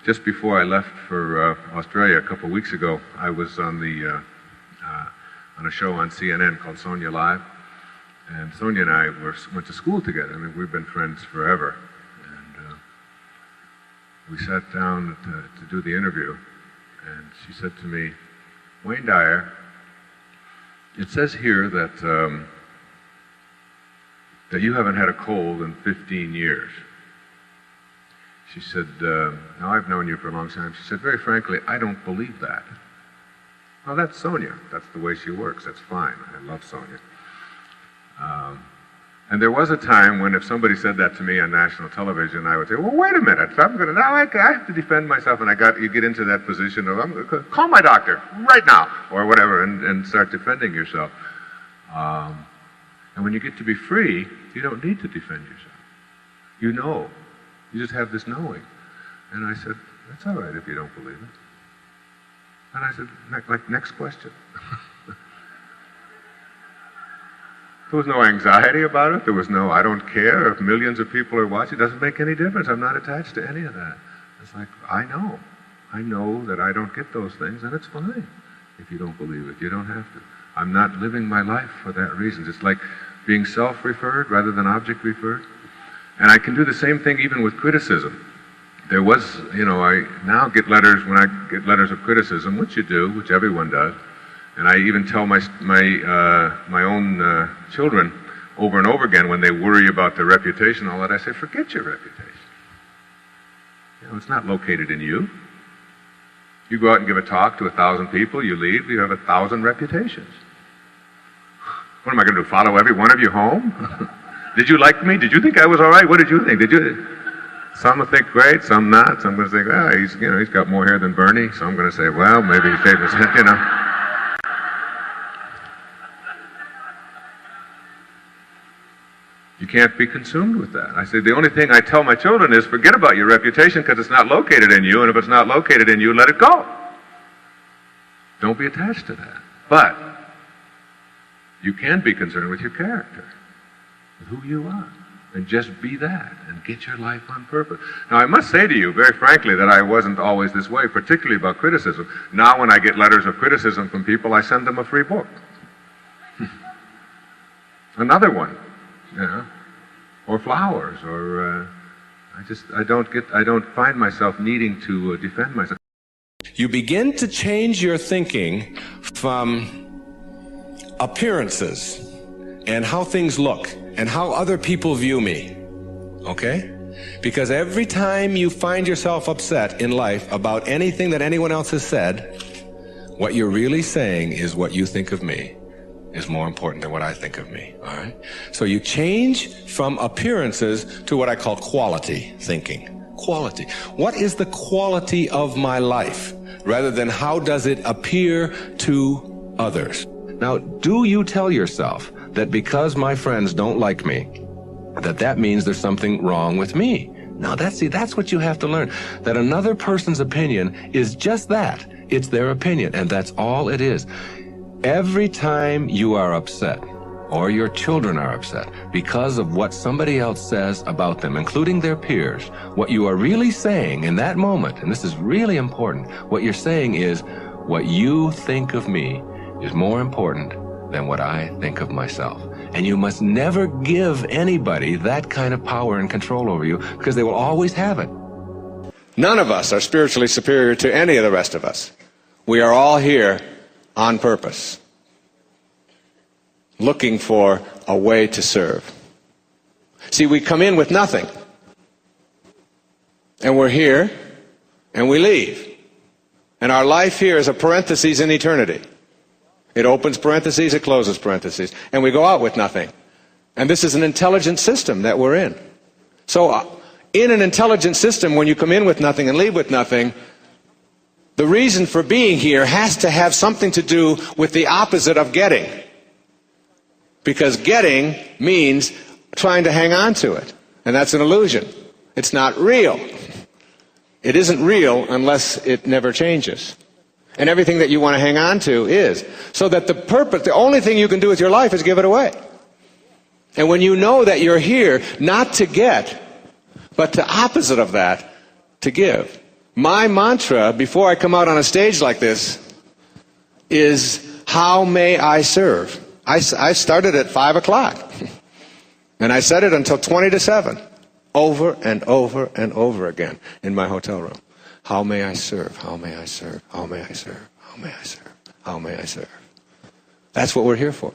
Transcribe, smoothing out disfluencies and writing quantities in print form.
just before I left for Australia a couple of weeks ago, I was on a show on CNN called Sonia Live, and Sonia and I went to school together. I mean, we've been friends forever, and we sat down to do the interview, and she said to me, "Wayne Dyer, it says here that that you haven't had a cold in 15 years. She said, now I've known you for a long time. She said, very frankly, I don't believe that. Well, that's Sonia. That's the way she works. That's fine. I love Sonia. And there was a time when if somebody said that to me on national television, I would say, well, wait a minute. Now I have to defend myself. And you get into that position of, I'm going to call my doctor right now, or whatever, and start defending yourself. And when you get to be free, you don't need to defend yourself. You know. You just have this knowing. And I said, that's all right if you don't believe it. And I said, next question. There was no anxiety about it. There was no, I don't care if millions of people are watching. It doesn't make any difference. I'm not attached to any of that. It's like, I know. I know that I don't get those things, and it's fine if you don't believe it. You don't have to. I'm not living my life for that reason. It's like being self-referred rather than object-referred. And I can do the same thing even with criticism. There was, I now get letters, when I get letters of criticism, which you do, which everyone does, and I even tell my own children over and over again when they worry about their reputation and all that, I say, forget your reputation. It's not located in you. You go out and give a talk to 1,000 people, you leave, you have 1,000 reputations. What am I going to do, follow every one of you home? Did you like me? Did you think I was all right? What did you think? Some will think great, some not. Some going to think, well, he's got more hair than Bernie. Some going to say, well, maybe he shaved his head, You can't be consumed with that. I say the only thing I tell my children is forget about your reputation because it's not located in you, and if it's not located in you, let it go. Don't be attached to that. But you can be concerned with your character, with who you are, and just be that and get your life on purpose. Now, I must say to you, very frankly, that I wasn't always this way, particularly about criticism. Now, when I get letters of criticism from people, I send them a free book. Another one. Or flowers, or I don't find myself needing to defend myself. You begin to change your thinking from appearances and how things look and how other people view me, okay? Because every time you find yourself upset in life about anything that anyone else has said, what you're really saying is what you think of me is more important than what I think of me, all right? So you change from appearances to what I call quality thinking. Quality. What is the quality of my life? Rather than how does it appear to others? Now, do you tell yourself that because my friends don't like me, that means there's something wrong with me? Now, that's what you have to learn. That another person's opinion is just that. It's their opinion, and that's all it is. Every time you are upset, or your children are upset, because of what somebody else says about them, including their peers, what you are really saying in that moment, and this is really important, what you're saying is, what you think of me is more important than what I think of myself. And you must never give anybody that kind of power and control over you, because they will always have it. None of us are spiritually superior to any of the rest of us. We are all here on purpose, looking for a way to serve. See, we come in with nothing, and we're here, and we leave. And our life here is a parenthesis in eternity. It opens parentheses, it closes parentheses, and we go out with nothing. And this is an intelligent system that we're in. So in an intelligent system, when you come in with nothing and leave with nothing, the reason for being here has to have something to do with the opposite of getting. Because getting means trying to hang on to it. And that's an illusion. It's not real. It isn't real unless it never changes. And everything that you want to hang on to is. So that the only thing you can do with your life is give it away. And when you know that you're here not to get, but the opposite of that, to give, My mantra before I come out on a stage like this is, how may I serve? I started at 5 o'clock. And I said it until 20 to 7. Over and over and over again in my hotel room. How may I serve? How may I serve? How may I serve? How may I serve? How may I serve? That's what we're here for.